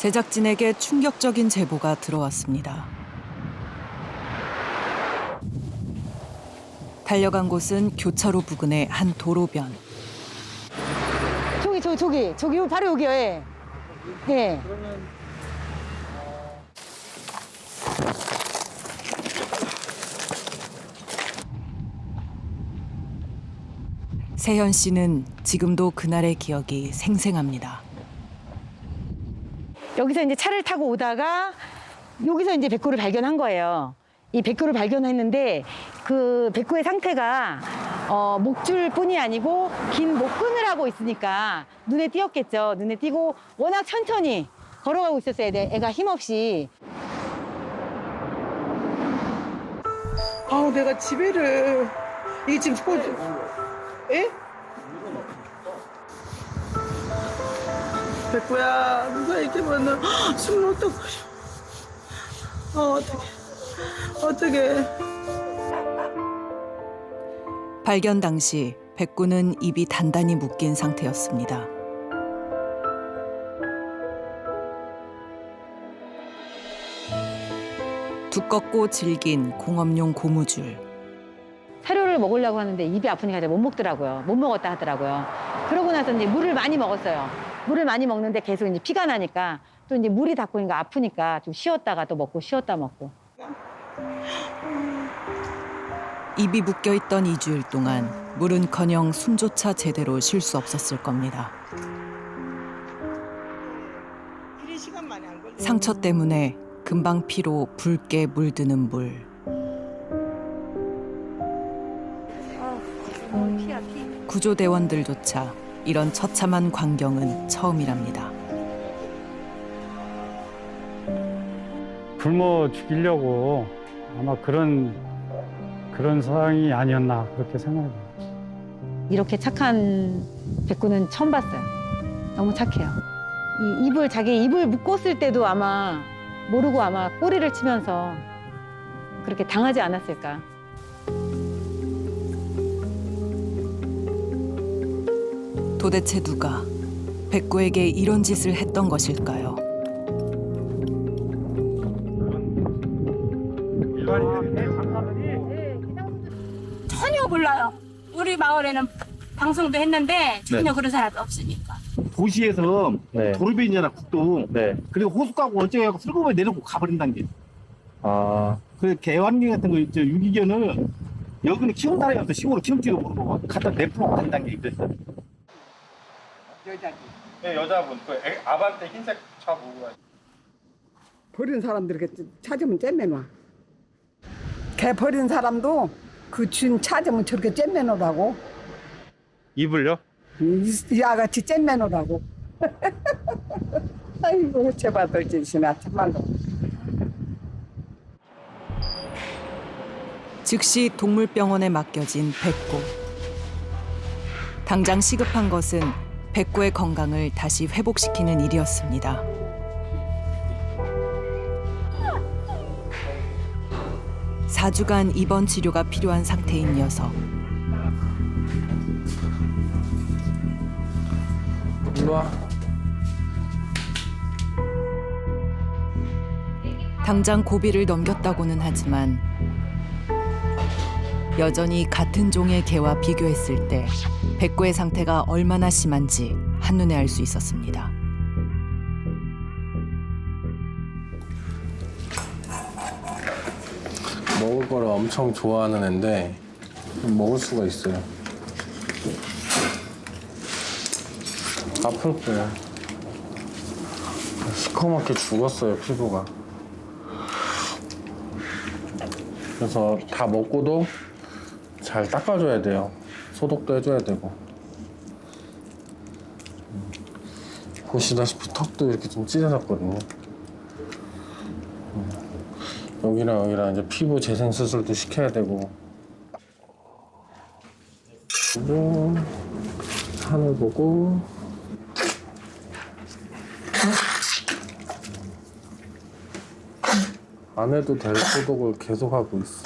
제작진에게 충격적인 제보가 들어왔습니다. 달려간 곳은 교차로 부근의 한 도로변. 저기 바로 여기요. 예. 예. 세현 씨는 지금도 그날의 기억이 생생합니다. 여기서 이제 차를 타고 오다가 여기서 이제 백구를 발견한 거예요. 이 백구를 발견했는데 그 백구의 상태가 목줄뿐이 아니고 긴 목끈을 하고 있으니까 눈에 띄었겠죠. 눈에 띄고 워낙 천천히 걸어가고 있었어요. 애가 힘없이. 아우 내가 집에를 이게 지금 예? 백구야 누가 이렇게 보면 숨을 어떡해. 어떡해. 발견 당시 백구는 입이 단단히 묶인 상태였습니다. 두껍고 질긴 공업용 고무줄. 사료를 먹으려고 하는데 입이 아프니까 못 먹더라고요. 못 먹었다 하더라고요. 그러고 나서 이제 물을 많이 먹었어요. 물을 많이 먹는데 계속 이제 피가 나니까 또 이제 물이 닿고니까 아프니까 좀 쉬었다가 또 먹고 쉬었다 먹고. 입이 묶여있던 2주일 동안 물은커녕 숨조차 제대로 쉴 수 없었을 겁니다. 상처 때문에 금방 피로 붉게 물드는 물. 구조대원들조차 이런 처참한 광경은 처음이랍니다. 굶어 죽이려고 아마 그런 상황이 아니었나 그렇게 생각합니다. 이렇게 착한 백구는 처음 봤어요. 너무 착해요. 자기 입을 묶었을 때도 아마 모르고 아마 꼬리를 치면서 그렇게 당하지 않았을까. 도대체 누가 백구에게 이런 짓을 했던 것일까요? 전혀 몰라요. 우리 마을에는 방송도 했는데 전혀 그런 사람이 없으니까. 도시에서 네. 도로변이잖아 국도. 네. 그리고 호수 가고 어쩌고 슬금에 내려고 가버린다는 게. 아, 그 개환경 같은 거 있죠. 유기견은 여기는 키운 사람이 없어. 시골로 키울지도 모르고 갖다 내프로 간다는 게 있었어. 여자지. 네, 여자분. 아반떼 흰색 차 보고 가요. 버린 사람들 이렇게 찾으면 잼매놔. 개 버린 사람도 그 주인 찾으면 저렇게 잼매놓으라고. 이불요? 이 아가씨 잼매놓으라고. 아이고 제발 돌진시나 참말로. 즉시 동물병원에 맡겨진 백구. 당장 시급한 것은 백구의 건강을 다시 회복시키는 일이었습니다. (4주간) 입원 치료가 필요한 상태인 녀석. 일로 와. 당장 고비를 넘겼다고는 하지만 여전히 같은 종의 개와 비교했을 때 백구의 상태가 얼마나 심한지 한눈에 알 수 있었습니다. 먹을 거를 엄청 좋아하는 앤데 먹을 수가 있어요. 아플 거예요. 시커멓게 죽었어요, 피부가. 그래서 다 먹고도 잘 닦아줘야 돼요. 소독도 해줘야 되고. 보시다시피 턱도 이렇게 좀 찢어졌거든요. 여기랑 이제 피부 재생 수술도 시켜야 되고. 그리고 하늘 보고. 안 해도 될 소독을 계속 하고 있어.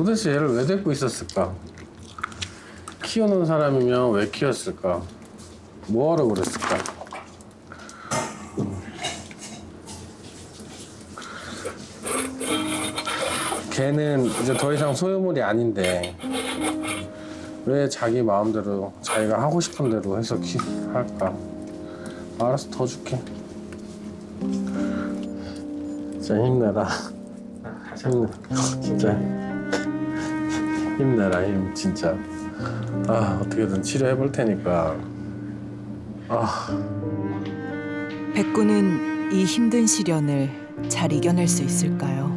도대체 얘를 왜 데리고 있었을까? 키우는 사람이면 왜 키웠을까? 뭐하러 그랬을까? 걔는 이제 더 이상 소유물이 아닌데 왜 자기 마음대로 자기가 하고 싶은 대로 해서 할까? 알아서 더 줄게. 진짜 힘내라. 진짜 힘내라 힘 진짜. 아 어떻게든 치료해 볼 테니까. 백구는 이 힘든 시련을 잘 이겨낼 수 있을까요?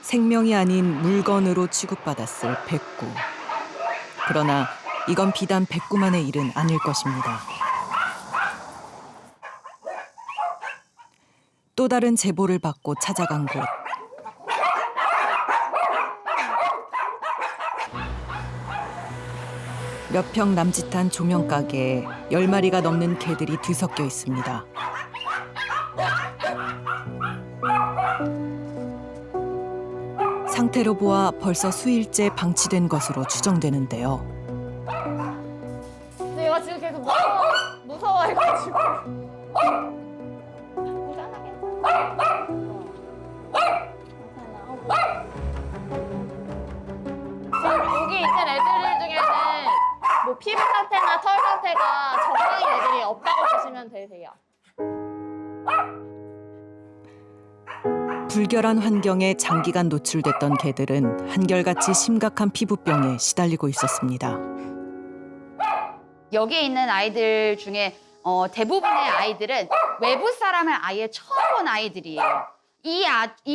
생명이 아닌 물건으로 취급받았을 백구. 그러나 이건 비단 백구만의 일은 아닐 것입니다. 또 다른 제보를 받고 찾아간 곳. 몇 평 남짓한 조명가게에 10마리가 넘는 개들이 뒤섞여 있습니다. 상태로 보아 벌써 수일째 방치된 것으로 추정되는데요. 얘가 지금 계속 무서워해가지고. 지금 여기 있는 애들 중에는 뭐 피부 상태나 털 상태가 정상인 애들이 없다고 보시면 되세요. 불결한 환경에 장기간 노출됐던 개들은 한결같이 심각한 피부병에 시달리고 있었습니다. 여기에 있는 아이들 중에 대부분의 아이들은 외부 사람을 아예 처음 본 아이들이에요. 이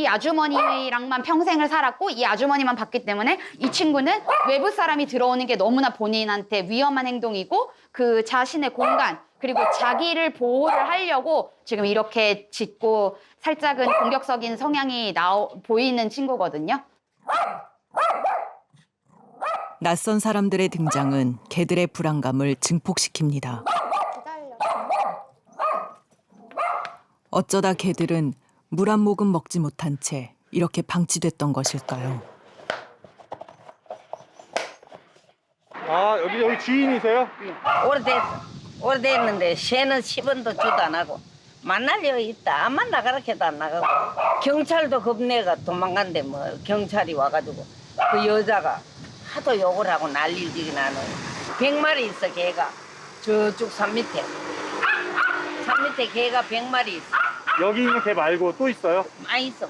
아주머니랑만 평생을 살았고 이 아주머니만 봤기 때문에 이 친구는 외부 사람이 들어오는 게 너무나 본인한테 위험한 행동이고 그 자신의 공간 그리고 자기를 보호를 하려고 지금 이렇게 짖고 살짝은 공격적인 성향이 보이는 친구거든요. 낯선 사람들의 등장은 개들의 불안감을 증폭시킵니다. 어쩌다 개들은 물 한 모금 먹지 못한 채 이렇게 방치됐던 것일까요? 아 여기 주인이세요? 오래됐는데 새는 10원도 주도 안 하고 만날 여기 있다. 안 만나가라 해도 안 나가고 경찰도 겁내가 도망간대 뭐 경찰이 와가지고 그 여자가 하도 욕을 하고 난리지긴 하네. 100마리 있어 개가 저쪽 산 밑에 개가 100마리 있어. 여기 있는 개 말고 또 있어요? 많이 있어.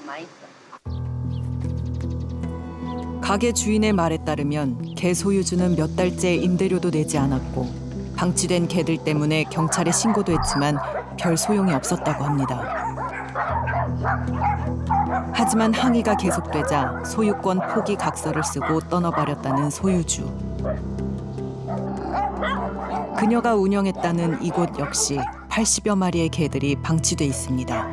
가게 주인의 말에 따르면 개 소유주는 몇 달째 임대료도 내지 않았고 방치된 개들 때문에 경찰에 신고도 했지만 별 소용이 없었다고 합니다. 하지만 항의가 계속되자 소유권 포기 각서를 쓰고 떠나버렸다는 소유주. 그녀가 운영했다는 이곳 역시 80여 마리의 개들이 방치돼 있습니다.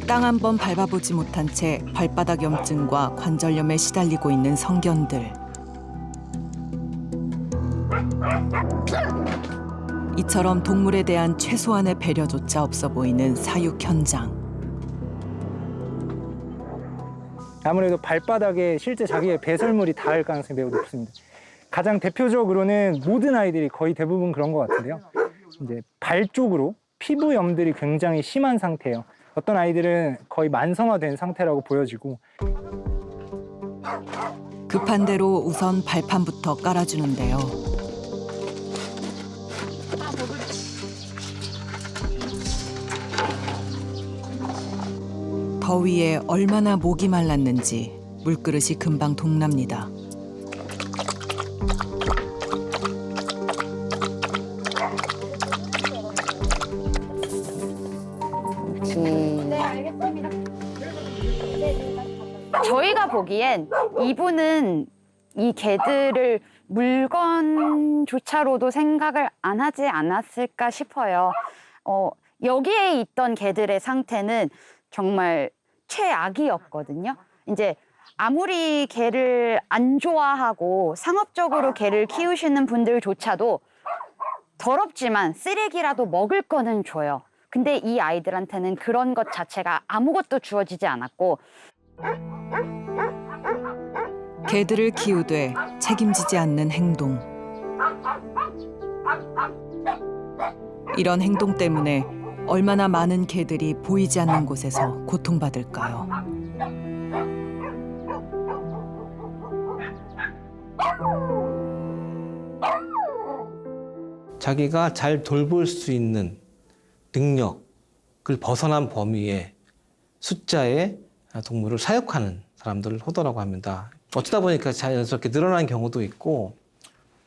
땅 한 번 밟아보지 못한 채 발바닥 염증과 관절염에 시달리고 있는 성견들. 이처럼 동물에 대한 최소한의 배려조차 없어 보이는 사육 현장. 아무래도 발바닥에 실제 자기의 배설물이 닿을 가능성이 매우 높습니다. 가장 대표적으로는 모든 아이들이 거의 대부분 그런 것 같은데요. 이제 발 쪽으로 피부염들이 굉장히 심한 상태예요. 어떤 아이들은 거의 만성화된 상태라고 보여지고. 급한 대로 우선 발판부터 깔아주는데요. 더위에 얼마나 목이 말랐는지 물그릇이 금방 동납니다. 네, 알겠습니다. 저희가 보기엔 이분은 이 개들을 물건조차로도 생각을 안 하지 않았을까 싶어요. 여기에 있던 개들의 상태는 정말 최악이었거든요. 이제 아무리 개를 안 좋아하고 상업적으로 개를 키우시는 분들조차도 더럽지만 쓰레기라도 먹을 거는 줘요. 근데 이 아이들한테는 그런 것 자체가 아무것도 주어지지 않았고 개들을 키우되 책임지지 않는 행동. 이런 행동 때문에 얼마나 많은 개들이 보이지 않는 곳에서 고통받을까요? 자기가 잘 돌볼 수 있는 능력을 벗어난 범위의 숫자의 동물을 사육하는 사람들을 호도라고 합니다. 어쩌다 보니까 자연스럽게 늘어난 경우도 있고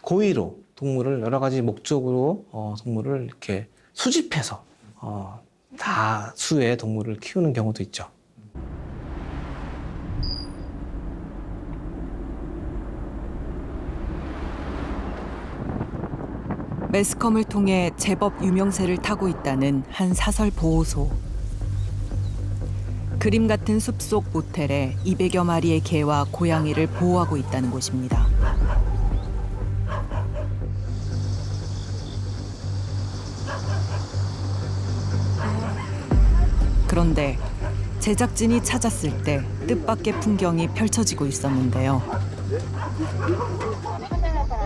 고의로 동물을 여러 가지 목적으로 동물을 이렇게 수집해서 다수의 동물을 키우는 경우도 있죠. 매스컴을 통해 제법 유명세를 타고 있다는 한 사설 보호소. 그림 같은 숲속 모텔에 200여 마리의 개와 고양이를 보호하고 있다는 곳입니다. 그런데 제작진이 찾았을 때 뜻밖의 풍경이 펼쳐지고 있었는데요.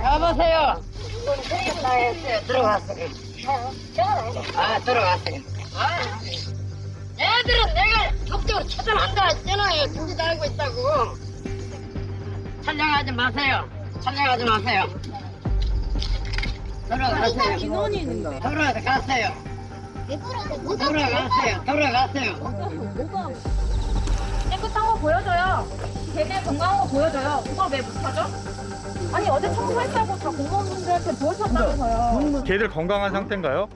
여보세요. 들어갔어요. 들어갔어요. 애들은 내가 적극적으로 차단한다 했잖아요. 둘이 다 알고 있다고. 촬영하지 마세요. 촬영하지 마세요. 돌아가세요. 인원이 있는데. 돌아가세요. 깨끗한 거 보여줘요. 걔네 건강한 거 보여줘요. 그걸 왜 못하죠? 아니 어제 청소했다고 다 공무원분들한테 보여줬다면서요. 개들 건강한 상태인가요?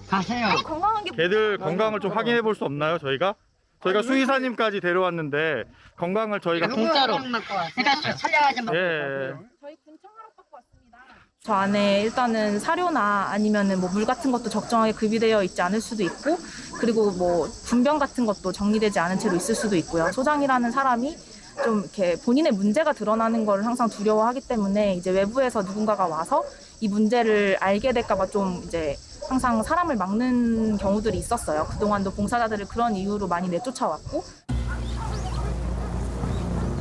가세요. 아니 건강한 게 개들 건강을 좀 확인해 볼 수 없나요, 저희가? 저희가 수의사님까지 데려왔는데 건강을 저희가 공짜로. 그러니까 촬영하지 마. 예. 저희 군청하러 받고 왔습니다. 저 안에 일단은 사료나 아니면은 뭐 물 같은 것도 적정하게 급이되어 있지 않을 수도 있고, 그리고 뭐 분변 같은 것도 정리되지 않은 채로 있을 수도 있고요. 소장이라는 사람이 좀 이렇게 본인의 문제가 드러나는 걸 항상 두려워하기 때문에 이제 외부에서 누군가가 와서 이 문제를 알게 될까봐 좀 이제 항상 사람을 막는 경우들이 있었어요. 그동안도 봉사자들을 그런 이유로 많이 내쫓아왔고.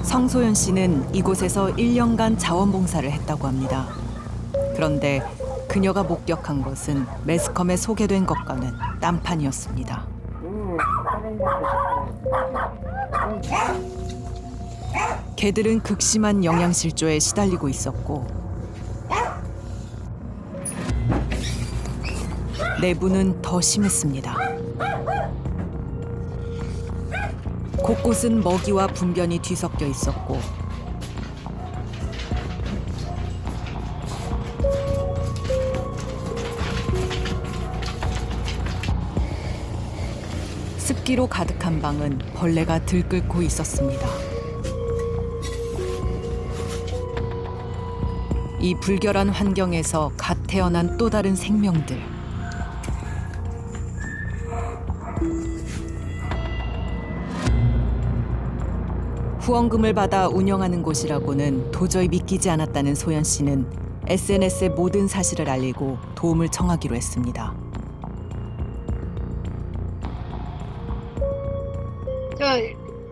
성소연 씨는 이곳에서 1년간 자원봉사를 했다고 합니다. 그런데 그녀가 목격한 것은 매스컴에 소개된 것과는 딴판이었습니다. 개들은 극심한 영양실조에 시달리고 있었고 내부는 더 심했습니다. 곳곳은 먹이와 분변이 뒤섞여 있었고 습기로 가득한 방은 벌레가 들끓고 있었습니다. 이 불결한 환경에서 갓 태어난 또 다른 생명들. 후원금을 받아 운영하는 곳이라고는 도저히 믿기지 않았다는 소연 씨는 SNS에 모든 사실을 알리고 도움을 청하기로 했습니다. 저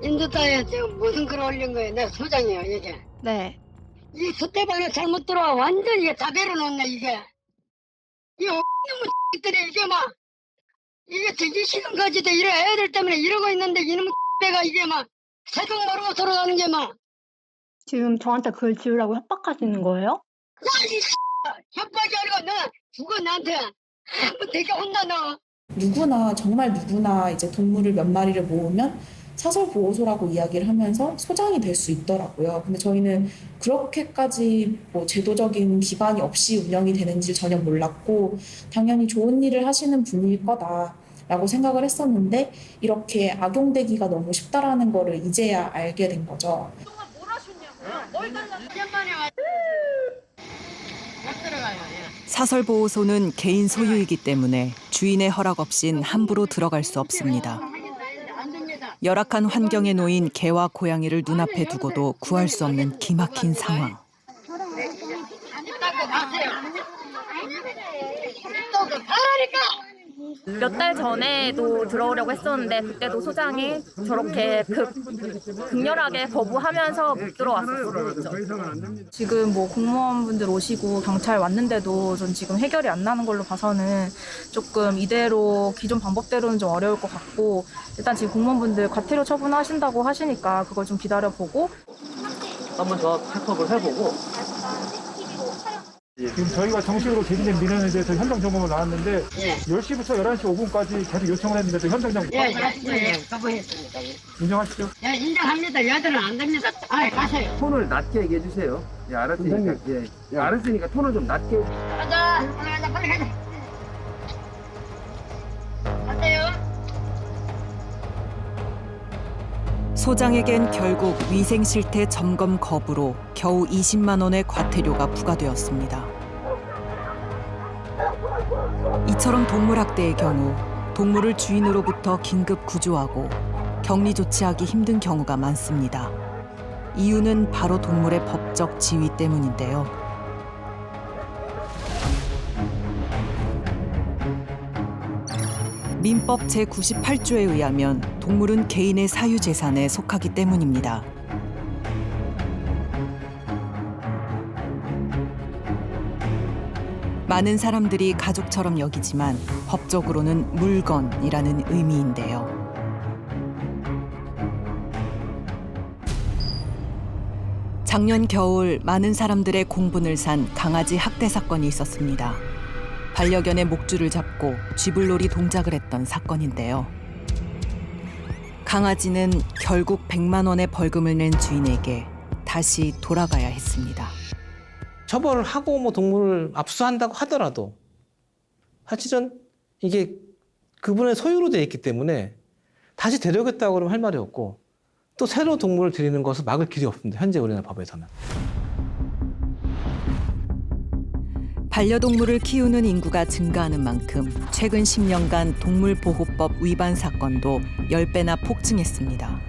인도타에 지금 무슨 글 올린 거예요? 내가 소장이에요 이게. 네. 이 솥대방에 잘못 들어와 완전 이게 다 내려놓네 이게. 이 놈의 들이 이게 막 이게 되게 시간까지도 이런 애들 때문에 이러고 있는데 이놈의 배가 이게 막 새벽 모르고 돌아가는 게 막. 지금 저한테 글 지으라고 협박하시는 거예요? 야이 협박이 아니고 너 죽어 나한테 한번 되게 혼나 너. 누구나 정말 누구나 이제 동물을 몇 마리를 모으면 사설 보호소라고 이야기를 하면서 소장이 될 수 있더라고요. 근데 저희는 그렇게까지 뭐 제도적인 기반이 없이 운영이 되는지 전혀 몰랐고 당연히 좋은 일을 하시는 분일 거다라고 생각을 했었는데 이렇게 악용되기가 너무 쉽다라는 거를 이제야 알게 된 거죠. 그동안 뭘 하셨냐고요? 뭘 달라고? 1년 만에 와. 못 들어가요. 사설 보호소는 개인 소유이기 때문에 주인의 허락 없인 함부로 들어갈 수 없습니다. 열악한 환경에 놓인 개와 고양이를 눈앞에 두고도 구할 수 없는 기막힌 상황. 몇 달 전에도 들어오려고 했었는데 그때도 소장이 저렇게 극렬하게 거부하면서 못 들어왔었어요. 지금 뭐 공무원분들 오시고 경찰 왔는데도 전 지금 해결이 안 나는 걸로 봐서는 조금 이대로 기존 방법대로는 좀 어려울 것 같고, 일단 지금 공무원분들 과태료 처분하신다고 하시니까 그걸 좀 기다려보고 한번 더 체크업을 해보고. 지금 저희가 정식으로 개진된 민원에 대해서 현장 점검을 나왔는데 10시부터 11시 5분까지 계속 요청을 했는데 현장 점검 거부했습니다. 인정하시죠? 예, 인정합니다. 여자는 안 됩니다. 가세요. 톤을 낮게 얘기해 주세요. 예, 알았으니까. 예, 알았으니까 톤을 좀 낮게. 가자, 빨리 가자. 가세요. 소장에겐 결국 위생 실태 점검 거부로 겨우 20만 원의 과태료가 부과되었습니다. 이처럼 동물학대의 경우 동물을 주인으로부터 긴급 구조하고 격리 조치하기 힘든 경우가 많습니다. 이유는 바로 동물의 법적 지위 때문인데요. 민법 제98조에 의하면 동물은 개인의 사유재산에 속하기 때문입니다. 많은 사람들이 가족처럼 여기지만 법적으로는 물건이라는 의미인데요. 작년 겨울 많은 사람들의 공분을 산 강아지 학대 사건이 있었습니다. 반려견의 목줄을 잡고 쥐불놀이 동작을 했던 사건인데요. 강아지는 결국 100만 원의 벌금을 낸 주인에게 다시 돌아가야 했습니다. 처벌을 하고 뭐 동물을 압수한다고 하더라도 사실은 이게 그분의 소유로 되어 있기 때문에 다시 데려오겠다고 그러면 할 말이 없고, 또 새로 동물을 들이는 것을 막을 길이 없습니다. 현재 우리나라 법에서는. 반려동물을 키우는 인구가 증가하는 만큼 최근 10년간 동물보호법 위반 사건도 10배나 폭증했습니다.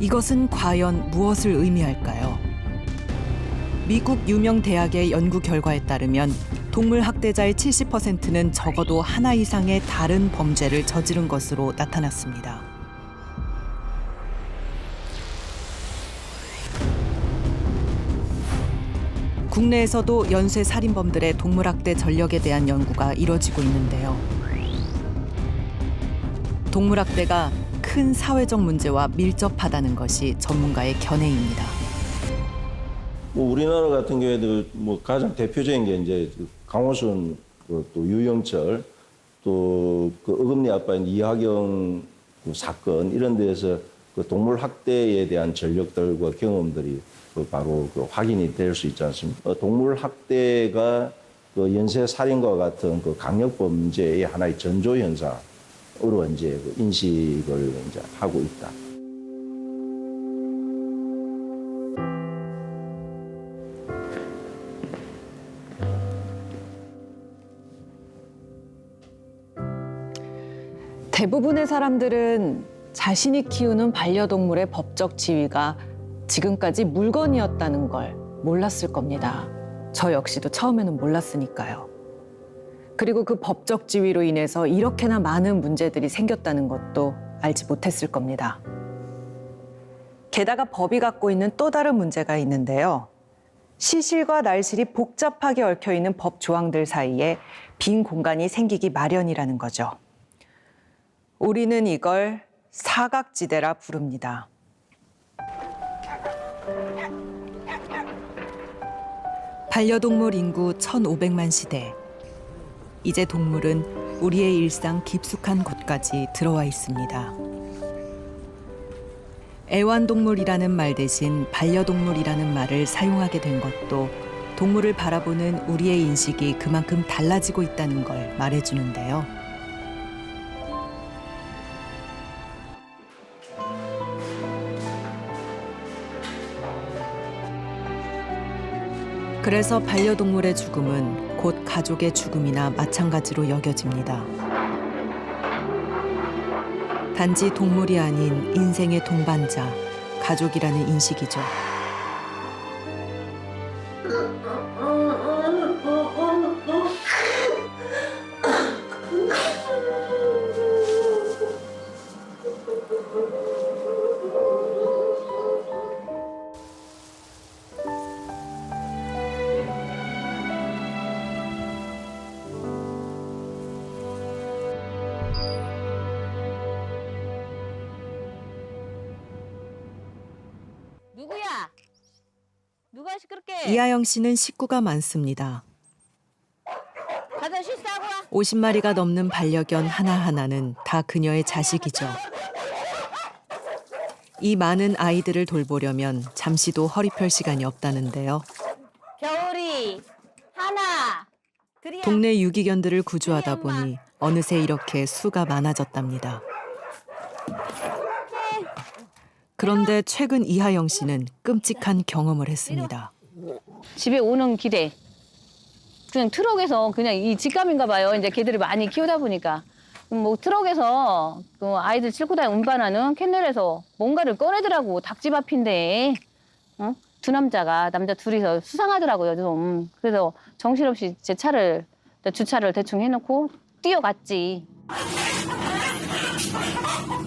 이것은 과연 무엇을 의미할까요? 미국 유명 대학의 연구 결과에 따르면 동물 학대자의 70%는 적어도 하나 이상의 다른 범죄를 저지른 것으로 나타났습니다. 국내에서도 연쇄 살인범들의 동물학대 전력에 대한 연구가 이뤄지고 있는데요. 동물학대가 큰 사회적 문제와 밀접하다는 것이 전문가의 견해입니다. 뭐 우리나라 같은 경우에도 뭐 가장 대표적인 게 이제 강호순, 또 유영철, 또 그 어금니 아빠인 이하경 그 사건, 이런 데서 그 동물 학대에 대한 전력들과 경험들이 바로 그 확인이 될 수 있지 않습니까? 동물 학대가 그 연쇄 살인과 같은 그 강력 범죄의 하나의 전조 현상으로 이제 그 인식을 이제 하고 있다. 대부분의 사람들은 자신이 키우는 반려동물의 법적 지위가 지금까지 물건이었다는 걸 몰랐을 겁니다. 저 역시도 처음에는 몰랐으니까요. 그리고 그 법적 지위로 인해서 이렇게나 많은 문제들이 생겼다는 것도 알지 못했을 겁니다. 게다가 법이 갖고 있는 또 다른 문제가 있는데요. 시실과 날실이 복잡하게 얽혀 있는 법 조항들 사이에 빈 공간이 생기기 마련이라는 거죠. 우리는 이걸 사각지대라 부릅니다. 반려동물 인구 1,500만 시대. 이제 동물은 우리의 일상 깊숙한 곳까지 들어와 있습니다. 애완동물이라는 말 대신 반려동물이라는 말을 사용하게 된 것도 동물을 바라보는 우리의 인식이 그만큼 달라지고 있다는 걸 말해주는데요. 그래서 반려동물의 죽음은 곧 가족의 죽음이나 마찬가지로 여겨집니다. 단지 동물이 아닌 인생의 동반자, 가족이라는 인식이죠. 시끄럽게. 이하영 씨는 식구가 많습니다. 가서 실수하고 와. 50마리가 넘는 반려견 하나하나는 다 그녀의 자식이죠. 이 많은 아이들을 돌보려면 잠시도 허리 펼 시간이 없다는데요. 겨울이 하나. 동네 유기견들을 구조하다 보니 어느새 이렇게 수가 많아졌답니다. 그런데 최근 이하영 씨는 끔찍한 경험을 했습니다. 집에 오는 길에 그냥 트럭에서 그냥 이 직감인가 봐요. 이제 개들을 많이 키우다 보니까 뭐 트럭에서 그 아이들 싣고 다니는 운반하는 캔넬에서 뭔가를 꺼내더라고. 닭집 앞인데 두 남자 둘이서 수상하더라고요 좀. 그래서 정신없이 제 차를 주차를 대충 해놓고 뛰어갔지.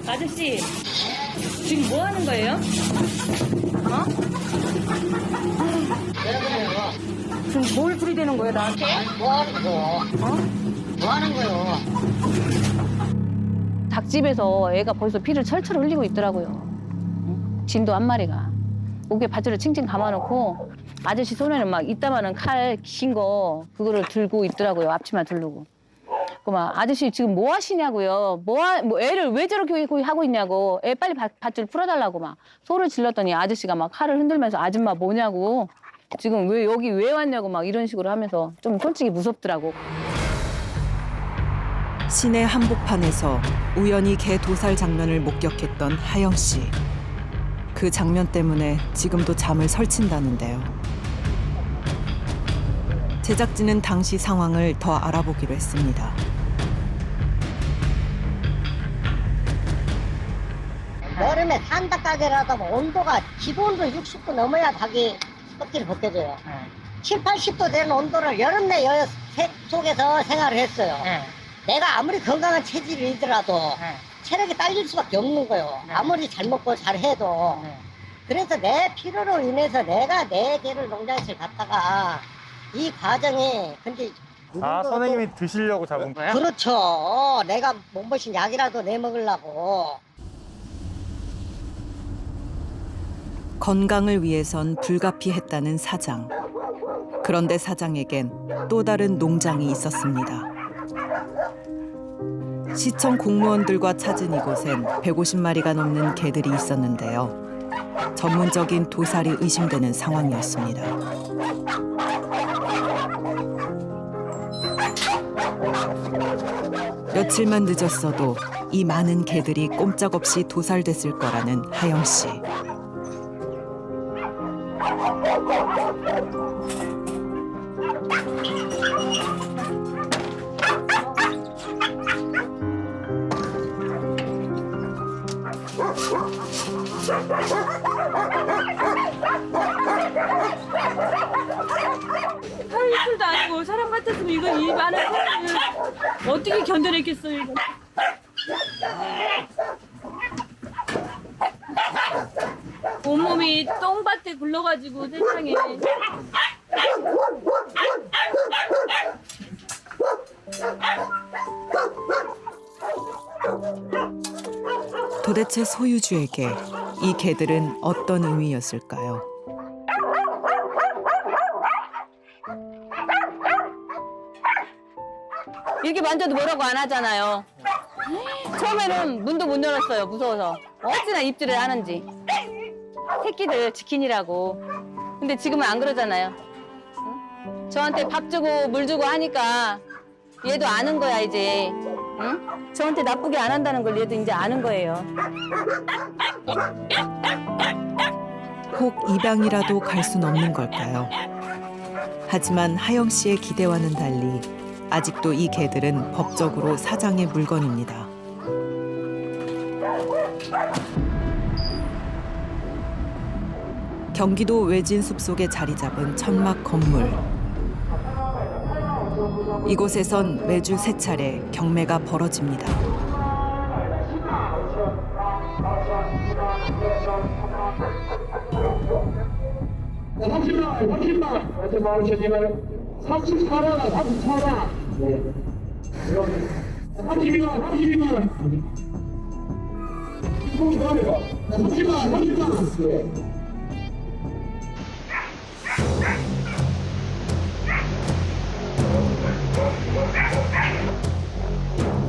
아저씨 지금 뭐 하는 거예요? 지금 뭘 들이대는 거예요 나한테? 뭐 하는 거요? 뭐 하는 거요? 닭집에서 애가 벌써 피를 철철 흘리고 있더라고요. 진도 한 마리가 목에 바지를 칭칭 감아놓고 아저씨 손에는 막 이따마는 칼 긴 거 그거를 들고 있더라고요. 앞치마 두르고. 그 막 아저씨 지금 뭐 하시냐고요. 뭐 애를 왜 저렇게 하고 있냐고. 애 빨리 밧줄 풀어달라고 막 소리를 질렀더니 아저씨가 막 칼을 흔들면서 아줌마 뭐냐고. 지금 왜 여기 왜 왔냐고 막 이런 식으로 하면서 좀 솔직히 무섭더라고. 시내 한복판에서 우연히 개 도살 장면을 목격했던 하영 씨. 그 장면 때문에 지금도 잠을 설친다는데요. 제작진은 당시 상황을 더 알아보기로 했습니다. 여름에 산닭 가게라도 온도가 기본으로 60도 넘어야 닭이 껍질을 벗겨져요. 7, 80도 되는 온도를 여름 내 속에서 생활을 했어요. 내가 아무리 건강한 체질이더라도 체력이 딸릴 수밖에 없는 거예요. 아무리 잘 먹고 잘 해도. 그래서 내 필요로 인해서 내가 내 개를 농장에서 갔다가 이 과정에 근데 선생님이 드시려고 잡은 거야? 그렇죠. 내가 몸보신 약이라도 내 먹으려고. 건강을 위해선 불가피했다는 사장. 그런데 사장에겐 또 다른 농장이 있었습니다. 시청 공무원들과 찾은 이곳엔 150마리가 넘는 개들이 있었는데요. 전문적인 도살이 의심되는 상황이었습니다. 며칠만 늦었어도 이 많은 개들이 꼼짝없이 도살됐을 거라는 하영 씨. 하이풀도 아니고 사람 같았으면 이건 이 많은 사람을 어떻게 견뎌냈겠어요 이거. 온몸이 똥밭에 굴러가지고 세상에. 도대체 소유주에게 이 개들은 어떤 의미였을까요? 이렇게 만져도 뭐라고 안 하잖아요. 처음에는 문도 못 열었어요. 무서워서. 어찌나 입질을 하는지. 새끼들 지키느라고. 근데 지금은 안 그러잖아요. 응? 저한테 밥 주고 물 주고 하니까 얘도 아는 거야 이제. 응? 저한테 나쁘게 안 한다는 걸 얘도 이제 아는 거예요. 혹 입양이라도 갈 순 없는 걸까요? 하지만 하영 씨의 기대와는 달리 아직도 이 개들은 법적으로 사장의 물건입니다. 경기도 외진 숲속에 자리 잡은 천막 건물. 이곳에선 매주 3차례 경매가 벌어집니다.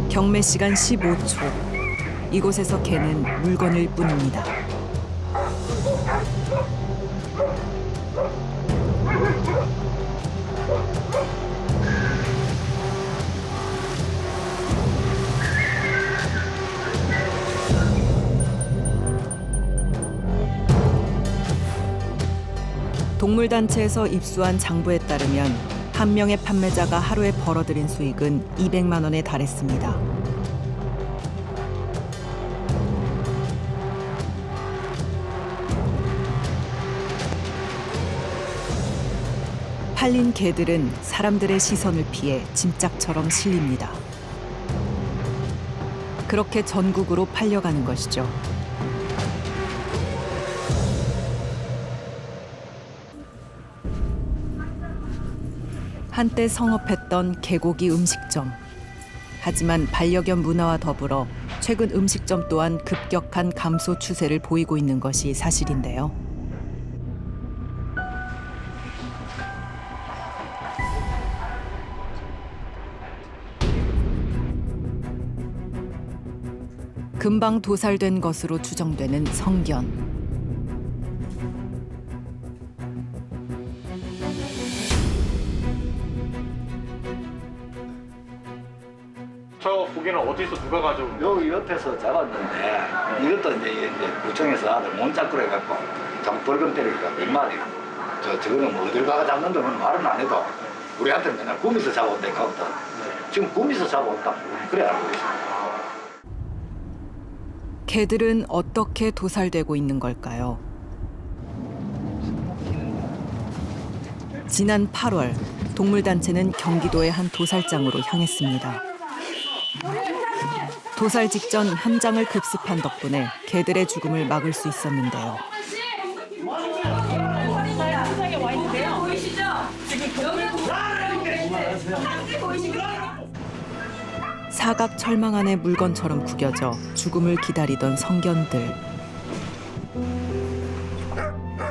경매 시간 15초. 이곳에서 개는 물건일 뿐입니다. 동물단체에서 입수한 장부에 따르면 한 명의 판매자가 하루에 벌어들인 수익은 200만 원에 달했습니다. 팔린 개들은 사람들의 시선을 피해 짐짝처럼 실립니다. 그렇게 전국으로 팔려가는 것이죠. 한때 성업했던 개고기 음식점. 하지만 반려견 문화와 더불어 최근 음식점 또한 급격한 감소 추세를 보이고 있는 것이 사실인데요. 금방 도살된 것으로 추정되는 성견. 저 고기는 어디서 누가 가져온 거예요? 여기 옆에서 잡았는데 이것도 이제 구청에서 아들 몸짝꾸러 해갖고 참 벌금 때리니까 얼마나 저거는 뭐 어딜 가가 잡는다는 말은 안 해도 우리한테 맨날 구미에서 잡아온다 하거든. 지금 구미에서 잡아온다. 그래 알고 있어. 개들은 어떻게 도살되고 있는 걸까요? 지난 8월 동물단체는 경기도의 한 도살장으로 향했습니다. 도살 직전 현장을 급습한 덕분에 개들의 죽음을 막을 수 있었는데요. 사각철망 안에 물건처럼 구겨져 죽음을 기다리던 성견들.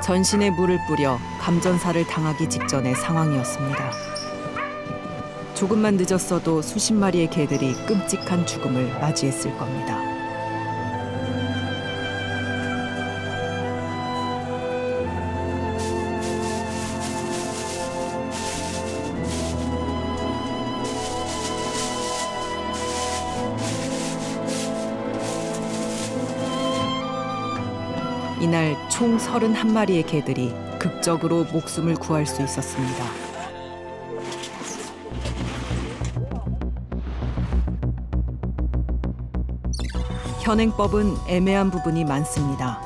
전신에 물을 뿌려 감전사를 당하기 직전의 상황이었습니다. 조금만 늦었어도 수십 마리의 개들이 끔찍한 죽음을 맞이했을 겁니다. 이날 총 31마리의 개들이 극적으로 목숨을 구할 수 있었습니다. 현행법은 애매한 부분이 많습니다.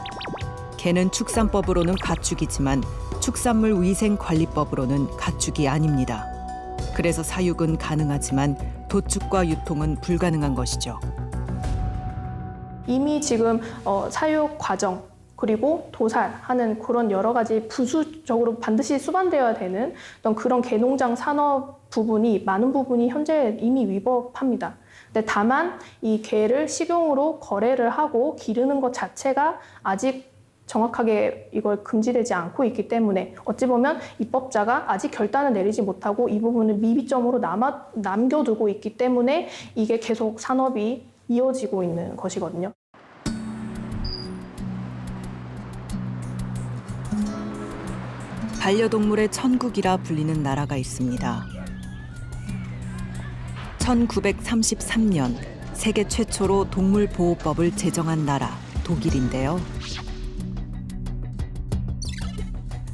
개는 축산법으로는 가축이지만 축산물 위생관리법으로는 가축이 아닙니다. 그래서 사육은 가능하지만 도축과 유통은 불가능한 것이죠. 이미 지금 사육 과정 그리고 도살하는 그런 여러 가지 부수적으로 반드시 수반되어야 되는 어떤 그런 개농장 산업 부분이 많은 부분이 현재 이미 위법합니다. 근데 다만 이 개를 식용으로 거래를 하고 기르는 것 자체가 아직 정확하게 이걸 금지되지 않고 있기 때문에 어찌 보면 입법자가 아직 결단을 내리지 못하고 이 부분을 미비점으로 남겨두고 있기 때문에 이게 계속 산업이 이어지고 있는 것이거든요. 반려동물의 천국이라 불리는 나라가 있습니다. 1933년 세계 최초로 동물보호법을 제정한 나라 독일인데요.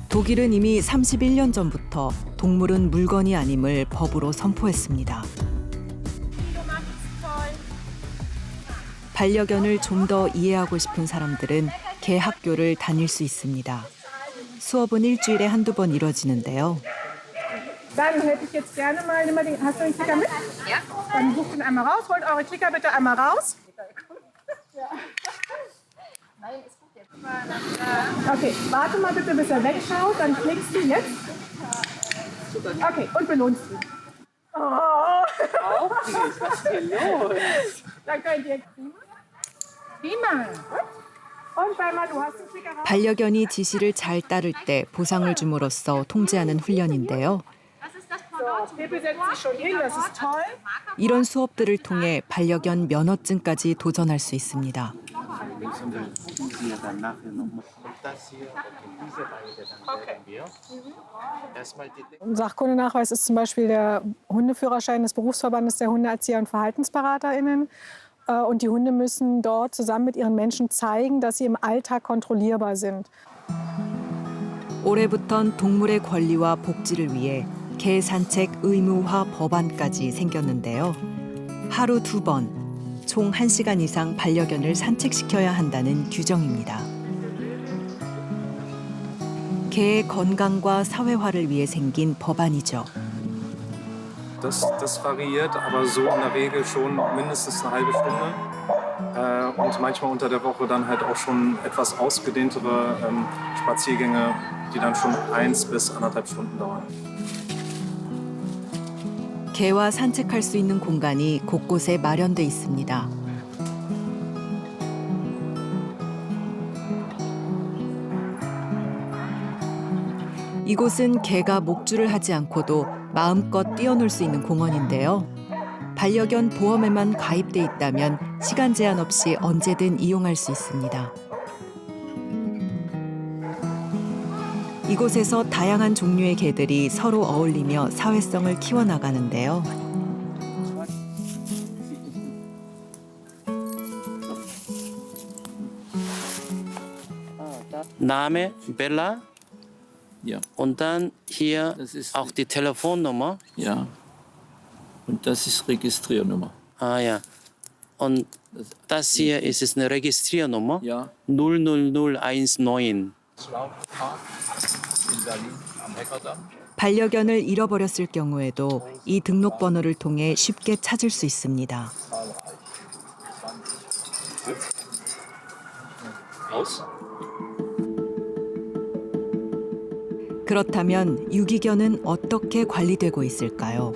독일은 이미 31년 전부터 동물은 물건이 아님을 법으로 선포했습니다. 반려견을 좀 더 이해하고 싶은 사람들은 개 학교를 다닐 수 있습니다. 수업은 일주일에 한두 번 이뤄지는데요. Dann hätte ich jetzt gerne mal, hast du einen Klicker mit? Ja. Dann sucht ihn einmal raus, holt eure Klicker bitte einmal raus. Okay, warte mal bitte, bis er wegschaut, dann klickst du jetzt. Okay, und belohnst ihn. Oh. Was ist denn los? Dann könnt ihr prima. Und einmal, du hast den Klicker raus. 반려견이 지시를 잘 따를 때 보상을 줌으로써 통제하는 훈련인데요. Pepe setzt sich schon hin, das ist toll. 이런 수업들을 통해 반려견 면허증까지 도전할 수 있습니다. Sachkundenachweis ist zum Beispiel der Hundeführerschein des Berufsverbandes der Hundeerzieher und VerhaltensberaterInnen. Und die Hunde müssen dort zusammen mit ihren Menschen zeigen, dass sie im Alltag kontrollierbar sind. 올해부턴 동물의 권리와 복지를 위해 개 산책 의무화 법안까지 생겼는데요. 하루 2번, 총 1시간 이상 반려견을 산책시켜야 한다는 규정입니다. 개의 건강과 사회화를 위해 생긴 법안이죠. Das variiert, aber so in der Regel schon mindestens eine halbe Stunde. Und manchmal unter der Woche dann halt auch schon etwas ausgedehntere Spaziergänge, die dann schon 1 bis 1,5 Stunden dauern. 개와 산책할 수 있는 공간이 곳곳에 마련돼 있습니다. 이곳은 개가 목줄을 하지 않고도 마음껏 뛰어놀 수 있는 공원인데요. 반려견 보험에만 가입돼 있다면 시간 제한 없이 언제든 이용할 수 있습니다. 이곳에서 다양한 종류의 개들이 서로 어울리며 사회성을 키워나가는데요. Name Bella. Ja. Und dann hier auch die Telefonnummer. Ja. Und das ist Registriernummer. Ah ja. Und das hier ist es eine Registriernummer. Ja. 00019. 반려견을 잃어버렸을 경우에도 이 등록번호를 통해 쉽게 찾을 수 있습니다. 그렇다면 유기견은 어떻게 관리되고 있을까요?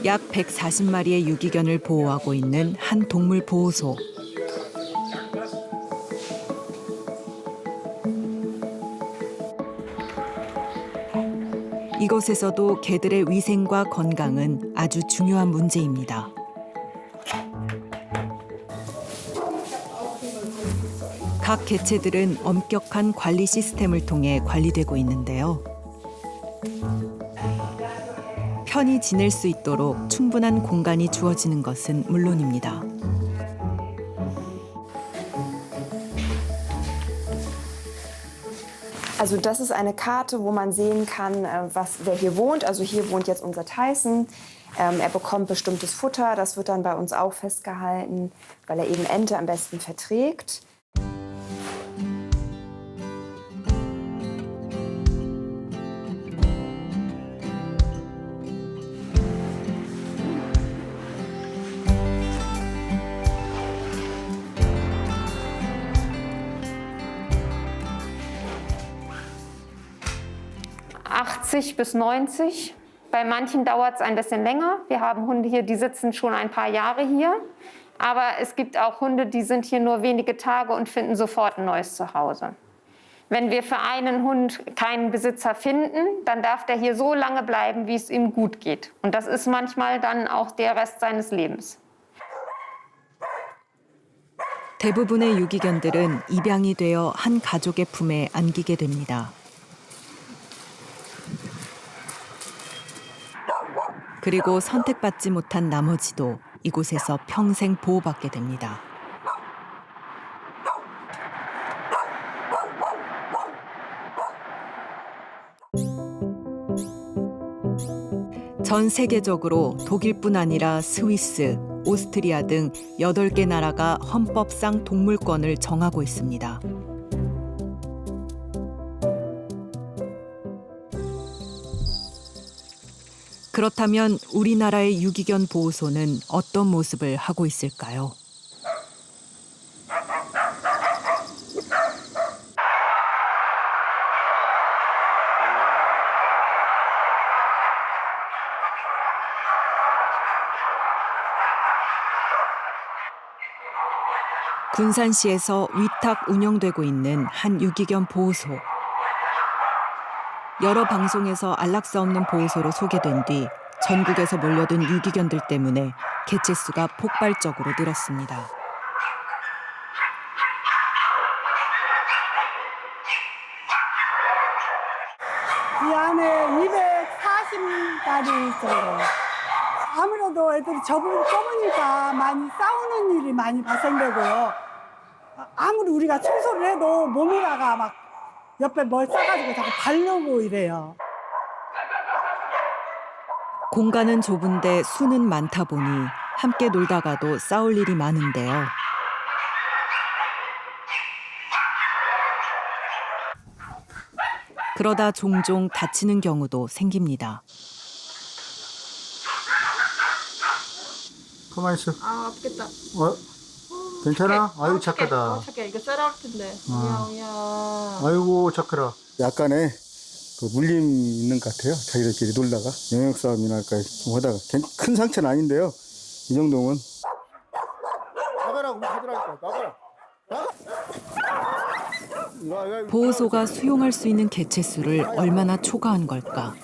약 140마리의 유기견을 보호하고 있는 한 동물 보호소. 이곳에서도 개들의 위생과 건강은 아주 중요한 문제입니다. 각 개체들은 엄격한 관리 시스템을 통해 관리되고 있는데요. 편히 지낼 수 있도록 충분한 공간이 주어지는 것은 물론입니다. Also das ist eine Karte, wo man sehen kann, wer hier wohnt. Also hier wohnt jetzt unser Tyson. Er bekommt bestimmtes Futter. Das wird dann bei uns auch festgehalten, weil er eben Ente am besten verträgt. Bis 90. Bei manchen dauert es ein bisschen länger. Wir haben Hunde hier, die sitzen schon ein paar Jahre hier. Aber es gibt auch Hunde, die sind hier nur wenige Tage und finden sofort ein neues Zuhause. Wenn wir für einen Hund keinen Besitzer finden, dann darf der hier so lange bleiben, wie es ihm gut geht. Und das ist manchmal dann auch der Rest seines Lebens. 대부분의 유기견들은 입양이 되어 한 가족의 품에 안기게 됩니다. 그리고 선택받지 못한 나머지도 이곳에서 평생 보호받게 됩니다. 전 세계적으로 독일뿐 아니라 스위스, 오스트리아 등 8개 나라가 헌법상 동물권을 정하고 있습니다. 그렇다면 우리나라의 유기견 보호소는 어떤 모습을 하고 있을까요? 군산시에서 위탁 운영되고 있는 한 유기견 보호소. 여러 방송에서 안락사 없는 보호소로 소개된 뒤 전국에서 몰려든 유기견들 때문에 개체수가 폭발적으로 늘었습니다. 이 안에 240마리 정도. 아무래도 애들이 좁으니까 많이 싸우는 일이 많이 발생되고요. 아무리 우리가 청소를 해도 몸이라가 막 옆에 뭘 싸가지고 자꾸 바르고 이래요. 공간은 좁은데 수는 많다 보니 함께 놀다가도 싸울 일이 많은데요. 그러다 종종 다치는 경우도 생깁니다. 가만히 있어. 아, 아프겠다. 괜찮아? 아유 착하다. 착해. 이거 썰어올 텐데. 야. 아이고 착하라. 약간의 그 물림 있는 것 같아요. 자기들끼리 놀다가 영역 싸움이나 할까 좀 하다가 큰 상처는 아닌데요. 이 정도면. 나가라 우리 가더라니까. 나가라. 보호소가 수용할 수 있는 개체수를 얼마나 초과한 걸까?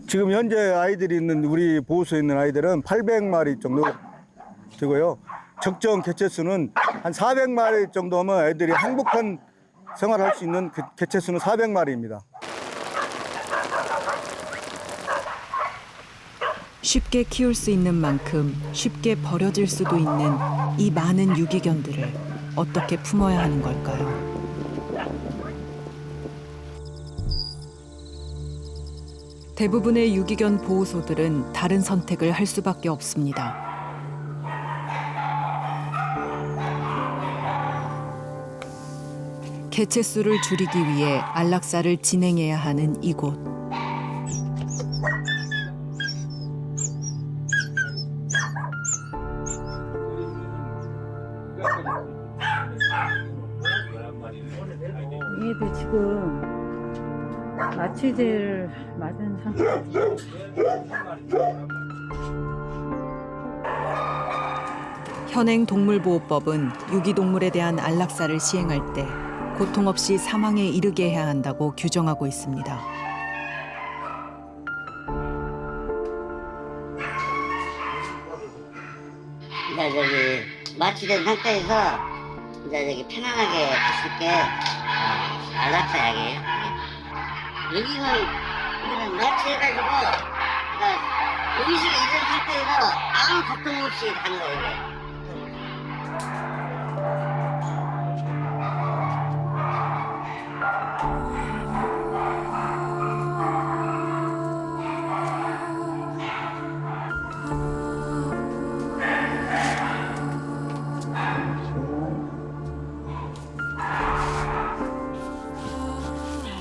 지금 현재 아이들이 있는 우리 보호소에 있는 아이들은 800마리 정도 되고요. 적정 개체수는 한 400마리 정도면 애들이 행복한 생활을 할 수 있는 그 개체수는 400마리입니다. 쉽게 키울 수 있는 만큼 쉽게 버려질 수도 있는 이 많은 유기견들을 어떻게 품어야 하는 걸까요? 대부분의 유기견 보호소들은 다른 선택을 할 수밖에 없습니다. 개체수를 줄이기 위해 안락사를 진행해야 하는 이곳. 얘들 지금 마취제를 맞은 상태예요. 현행 동물보호법은 유기동물에 대한 안락사를 시행할 때 고통 없이 사망에 이르게 해야 한다고 규정하고 있습니다. 이제 저기 마취된 상태에서 이제 저기 편안하게 있을 게 안락사 약이에요. 여기는 마취해가지고 그러니까 의식이 잃은 상태에서 아무 고통 없이 가는 거예요. 이게.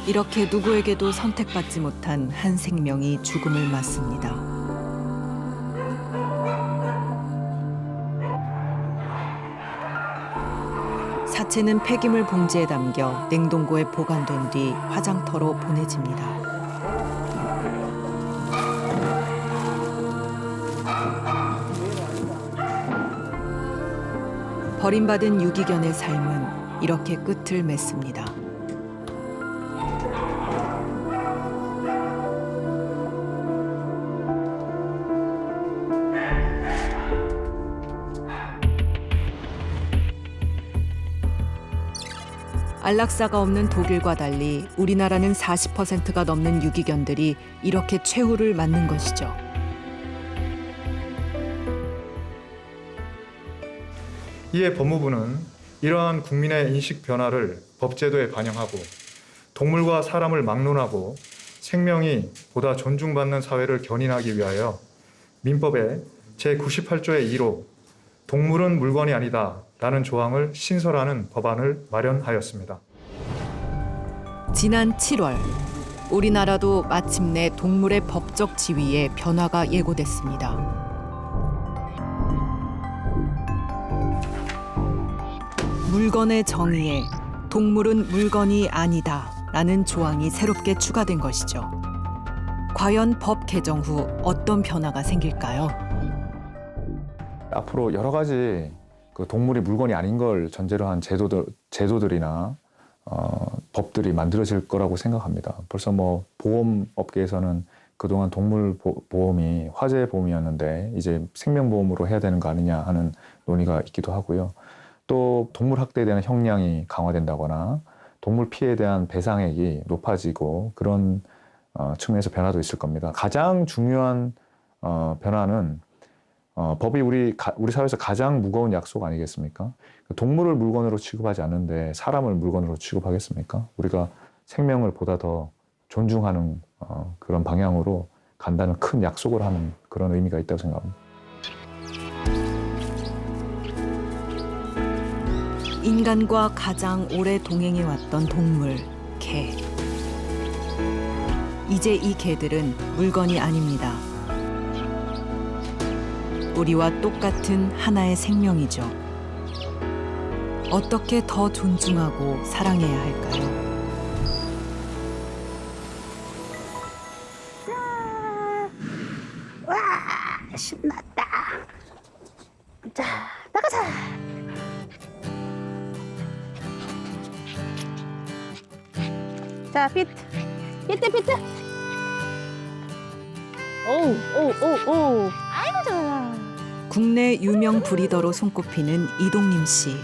이렇게 누구에게도 선택받지 못한 한 생명이 죽음을 맞습니다. 사체는 폐기물 봉지에 담겨 냉동고에 보관된 뒤 화장터로 보내집니다. 버림받은 유기견의 삶은 이렇게 끝을 맺습니다. 안락사가 없는 독일과 달리 우리나라는 40%가 넘는 유기견들이 이렇게 최후를 맞는 것이죠. 이에 법무부는 이러한 국민의 인식 변화를 법제도에 반영하고 동물과 사람을 막론하고 생명이 보다 존중받는 사회를 견인하기 위하여 민법의 제98조의 2로 동물은 물건이 아니다 라는 조항을 신설하는 법안을 마련하였습니다. 지난 7월 우리나라도 마침내 동물의 법적 지위에 변화가 예고됐습니다. 물건의 정의에 동물은 물건이 아니다 라는 조항이 새롭게 추가된 것이죠. 과연 법 개정 후 어떤 변화가 생길까요? 앞으로 여러 가지 그 동물이 물건이 아닌 걸 전제로 한 제도들이나 법들이 만들어질 거라고 생각합니다. 벌써 뭐 보험업계에서는 그동안 동물 보험이 화재 보험이었는데 이제 생명보험으로 해야 되는 거 아니냐 하는 논의가 있기도 하고요. 또 동물 학대에 대한 형량이 강화된다거나 동물 피해에 대한 배상액이 높아지고 그런 측면에서 변화도 있을 겁니다. 가장 중요한 변화는 법이 우리 사회에서 가장 무거운 약속 아니겠습니까? 동물을 물건으로 취급하지 않는데 사람을 물건으로 취급하겠습니까? 우리가 생명을 보다 더 존중하는 그런 방향으로 간다는 큰 약속을 하는 그런 의미가 있다고 생각합니다. 인간과 가장 오래 동행해왔던 동물, 개. 이제 이 개들은 물건이 아닙니다. 우리와 똑같은 하나의 생명이죠. 어떻게 더 존중하고 사랑해야 할까요? 와, 신났다. 자, 나가자. 자, 피트. 오. 아이고, 좋아. 국내 유명 브리더로 손꼽히는 이동림 씨.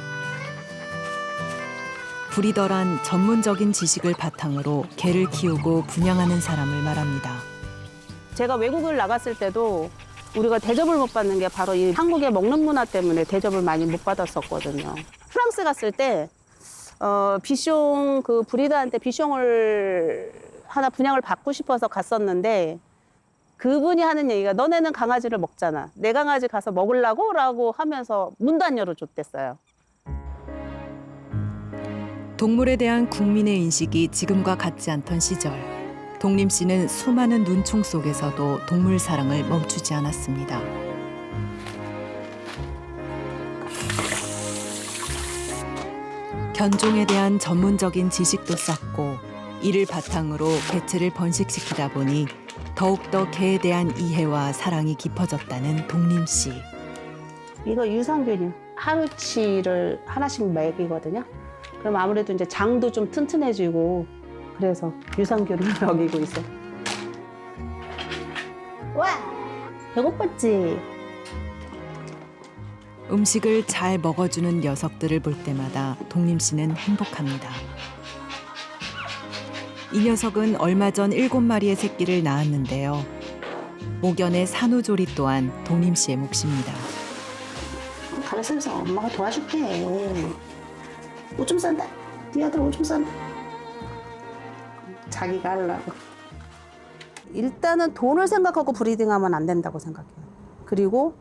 브리더란 전문적인 지식을 바탕으로 개를 키우고 분양하는 사람을 말합니다. 제가 외국을 나갔을 때도 우리가 대접을 못 받는 게 바로 이 한국의 먹는 문화 때문에 대접을 많이 못 받았었거든요. 프랑스 갔을 때 비숑 그 브리더한테 비숑을 하나 분양을 받고 싶어서 갔었는데 그분이 하는 얘기가 너네는 강아지를 먹잖아. 내 강아지 가서 먹으려고? 라고 하면서 문도 안 열어줬댔어요. 동물에 대한 국민의 인식이 지금과 같지 않던 시절. 동림 씨는 수많은 눈총 속에서도 동물 사랑을 멈추지 않았습니다. 견종에 대한 전문적인 지식도 쌓고 이를 바탕으로 개체를 번식시키다 보니 더욱더 개에 대한 이해와 사랑이 깊어졌다는 동림 씨. 이거 유산균이요. 하루치를 하나씩 먹이거든요. 그럼 아무래도 이제 장도 좀 튼튼해지고 그래서 유산균을 먹이고 있어요. 와, 배고팠지? 음식을 잘 먹어주는 녀석들을 볼 때마다 동림 씨는 행복합니다. 이 녀석은 얼마 전 7마리의 새끼를 낳았는데요. 목연의 산후조리 또한 동림 씨의 몫입니다. 가르쳐서 엄마가 도와줄게. 오줌 싼다. 네 아들 오줌 싼다. 자기가 하려고. 일단은 돈을 생각하고 브리딩하면 안 된다고 생각해요. 그리고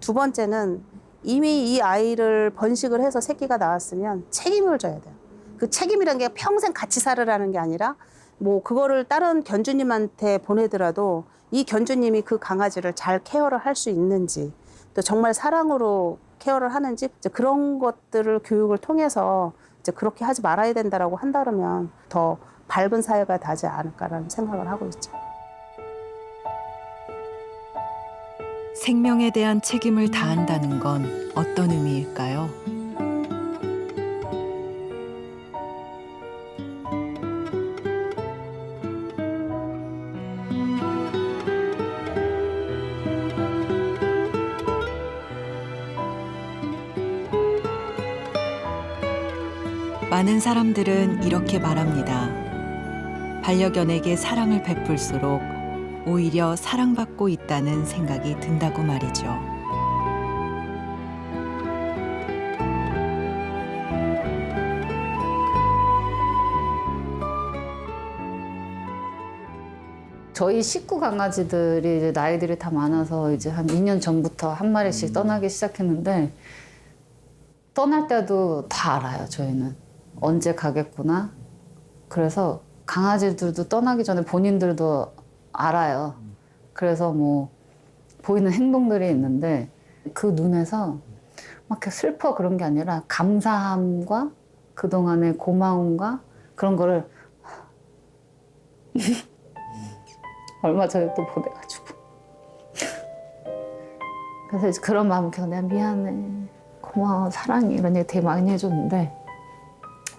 두 번째는 이미 이 아이를 번식을 해서 새끼가 나왔으면 책임을 져야 돼요. 그 책임이라는 게 평생 같이 살으라는 게 아니라 뭐 그거를 다른 견주님한테 보내더라도 이 견주님이 그 강아지를 잘 케어를 할 수 있는지 또 정말 사랑으로 케어를 하는지 이제 그런 것들을 교육을 통해서 이제 그렇게 하지 말아야 된다라고 한다면 더 밝은 사회가 되지 않을까라는 생각을 하고 있죠. 생명에 대한 책임을 다한다는 건 어떤 의미일까요? 많은 사람들은 이렇게 말합니다. 반려견에게 사랑을 베풀수록 오히려 사랑받고 있다는 생각이 든다고 말이죠. 저희 식구 강아지들이 이제 나이들이 다 많아서 이제 한 2년 전부터 한 마리씩 떠나기 시작했는데 떠날 때도 다 알아요, 저희는. 언제 가겠구나. 그래서 강아지들도 떠나기 전에 본인들도 알아요. 그래서 뭐 보이는 행동들이 있는데 그 눈에서 막 이렇게 슬퍼 그런 게 아니라 감사함과 그동안의 고마움과 그런 거를 얼마 전에 또 보내가지고. 그래서 이제 그런 마음 계속 내가 미안해, 고마워, 사랑해 이런 얘기 되게 많이 해줬는데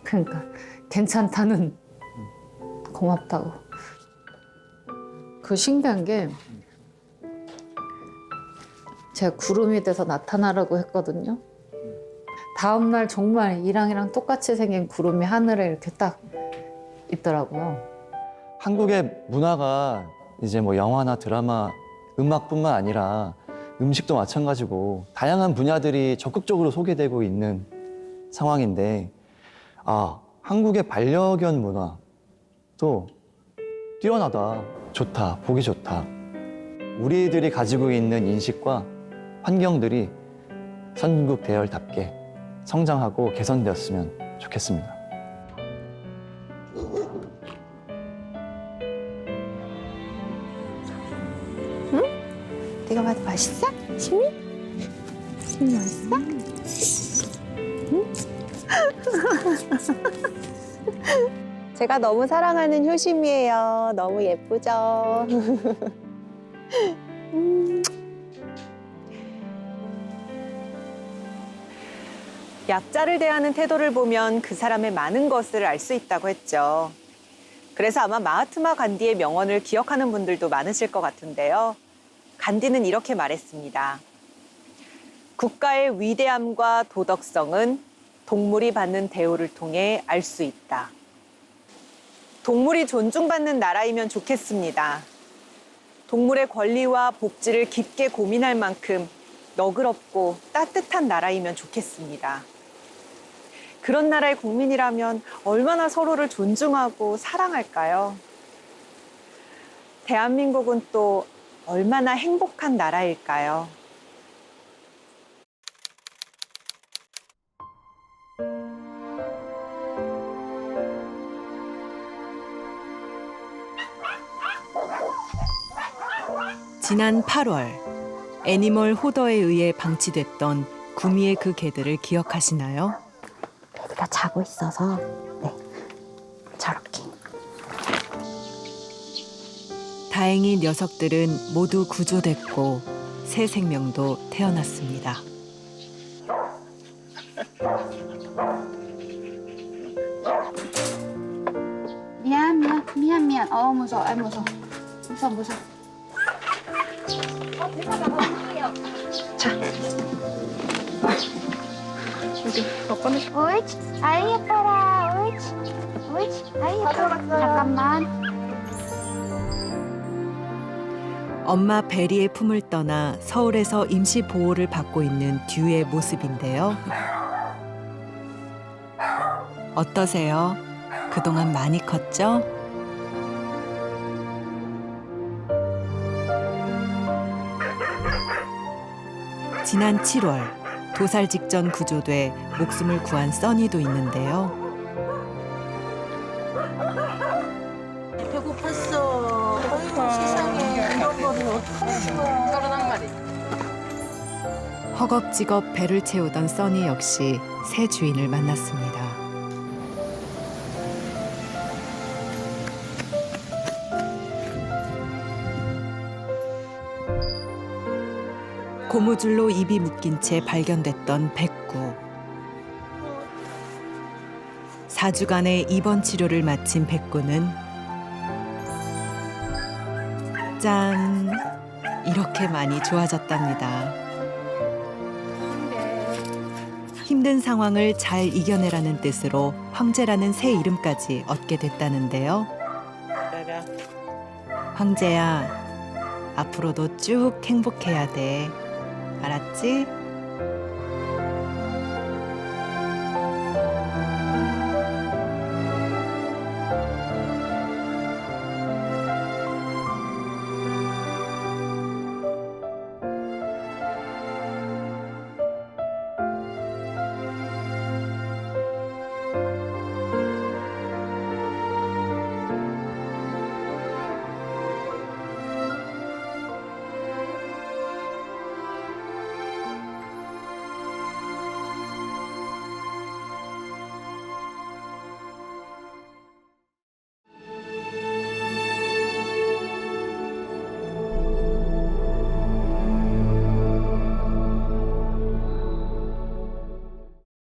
그러니까 괜찮다는 고맙다고. 그 신기한 게 제가 구름이 돼서 나타나라고 했거든요. 다음 날 정말 이랑이랑 똑같이 생긴 구름이 하늘에 이렇게 딱 있더라고요. 한국의 문화가 이제 뭐 영화나 드라마, 음악뿐만 아니라 음식도 마찬가지고 다양한 분야들이 적극적으로 소개되고 있는 상황인데, 아, 한국의 반려견 문화도 뛰어나다, 좋다, 보기 좋다. 우리들이 가지고 있는 인식과 환경들이 선진국 대열답게 성장하고 개선되었으면 좋겠습니다. 응? 네가 봐도 맛있어? 시미? 시미 맛있어? 응? 제가 너무 사랑하는 효심이에요. 너무 예쁘죠? 약자를 대하는 태도를 보면 그 사람의 많은 것을 알 수 있다고 했죠. 그래서 아마 마하트마 간디의 명언을 기억하는 분들도 많으실 것 같은데요. 간디는 이렇게 말했습니다. 국가의 위대함과 도덕성은 동물이 받는 대우를 통해 알 수 있다. 동물이 존중받는 나라이면 좋겠습니다. 동물의 권리와 복지를 깊게 고민할 만큼 너그럽고 따뜻한 나라이면 좋겠습니다. 그런 나라의 국민이라면 얼마나 서로를 존중하고 사랑할까요? 대한민국은 또 얼마나 행복한 나라일까요? 지난 8월 애니멀 호더에 의해 방치됐던 구미의 그 개들을 기억하시나요? 애기가 자고 있어서 네, 저렇게. 다행히 녀석들은 모두 구조됐고 새 생명도 태어났습니다. 미안. 무서워. 무서워. 자. 여기 너 꺼내줘. 옳지. 아이 예뻐라. 옳지. 아이 예뻐라. 잠깐만. 엄마 베리의 품을 떠나 서울에서 임시 보호를 받고 있는 듀의 모습인데요. 어떠세요? 그동안 많이 컸죠? 지난 7월 도살 직전 구조돼 목숨을 구한 써니도 있는데요. 배고팠어. 어휴, 세상에. 이런 거를 어떡하는 거야. 31마리. 허겁지겁 배를 채우던 써니 역시 새 주인을 만났습니다. 고무줄로 입이 묶인 채 발견됐던 백구. 4주간의 입원 치료를 마친 백구는 짠! 이렇게 많이 좋아졌답니다. 힘든 상황을 잘 이겨내라는 뜻으로 황제라는 새 이름까지 얻게 됐다는데요. 황제야, 앞으로도 쭉 행복해야 돼. 알았지?